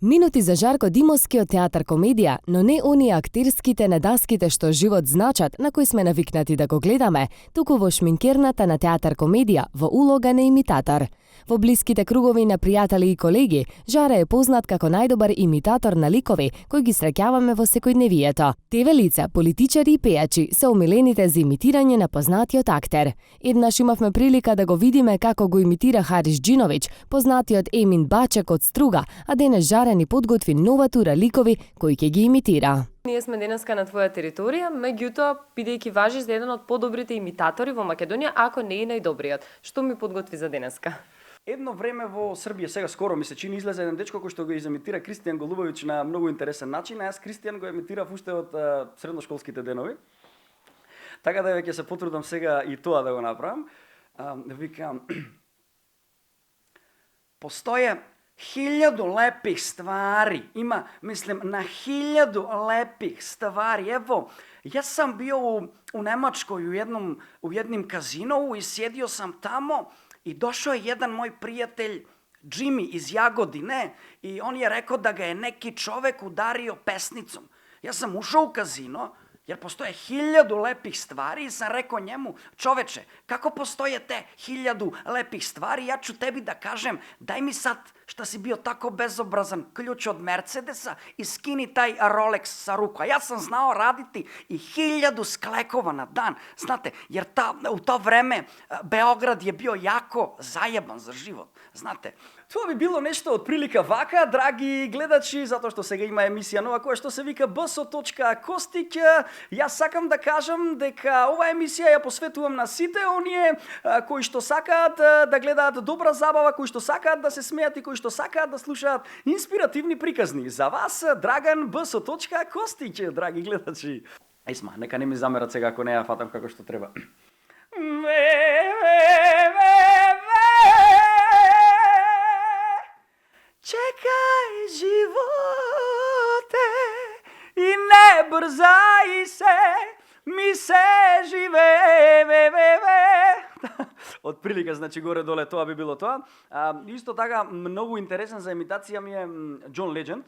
Минути за Жарко Димовски од Театар Комедија, но не оние актерските недаските што живот значат, на кои сме навикнати да го гледаме, туку во шминкерната на Театар Комедија, во улога на имитатор. Во блиските кругови на пријатели и колеги, Жара е познат како најдобар имитатор на ликови кои ги среќаваме во секојдневието. Теве лица, политичари и пејачи се омилените за имитирање на познатиот актер. Еднаш имавме прилика да го видиме како го имитира Харис Џиновиќ, познатиот Емин Бачек од Струга, а денес Жара ни подготви нова тура ликови кои ќе ги имитира. Ние сме денеска на твоја територија, меѓутоа, бидејќи важиш за еден од подобрите имитатори во Македонија, ако не и најдобриот. Што ми подготви за денеска? Едно време во Србија, сега скоро ми се чини, излезе еден дечко кој што го изимитира Кристијан Голубовиќ на многу интересен начин, а јас Кристијан го имитирав уште од средношколските денови. Така да ќе се потрудам сега и тоа да го направам. Викам, постоje 1000 lepih stvari. Ima, mislim, na 1000 lepih stvari. Evo, ja sam bio u Nemačkoj u jednim kazinovu i sjedio sam tamo i došao je jedan moj prijatelj Jimmy iz Jagodine i on je rekao da ga je neki čovek udario pesnicom. Ja sam ušao u kazino, jer postoje 1000 lepih stvari i sam rekao njemu, čoveče, kako postoje te 1000 lepih stvari, ja ću tebi da kažem, daj mi sad, šta si bio tako bezobrazan, ključ od Mercedesa i skini taj Rolex sa ruku. A ja sam znao raditi i 1000 sklekova na dan, znate, jer u to vreme Beograd je bio jako zajeban za život, znate. Тоа би било нешто од прилика вака, драги гледачи, затоа што сега има емисија нова која што се вика BS.Костик. Јас сакам да кажам дека оваа емисија ја посветувам на сите оние кои што сакаат да гледаат добра забава, кои што сакаат да се смеат и кои што сакаат да слушаат инспиративни приказни. За вас, Драган BS.Костик, драги гледачи. Есма, нека не ми замерат сега ако не ја фатам како што треба. Čekaj živote i ne brzaj se, mi se žive. Од прилика, значи горе-доле тоа би било тоа. Исто така, многу интересен за имитација ми е John Legend.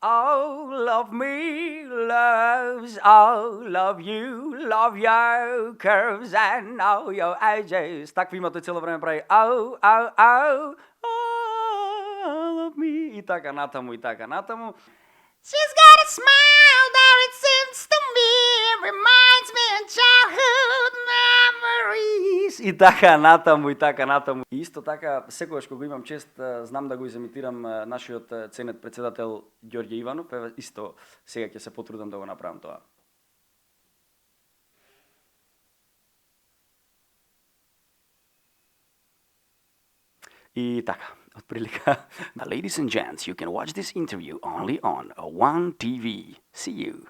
All of me loves all of you, love your curves and all your edges. Такви има тој цело време прави. Oh, oh, oh, all of me. И така натаму, и така натаму. She's got a smile that it seems to me reminds me of childhood memories. И така натаму, и така натаму. И исто така, секогаш кога имам чест, знам да го изимитирам нашиот ценет председател Ѓорѓе Иванов, исто сега ќе се потрудам да го направам тоа. И така, од прилика. Ladies and gents, you can watch this interview only on One TV. See you.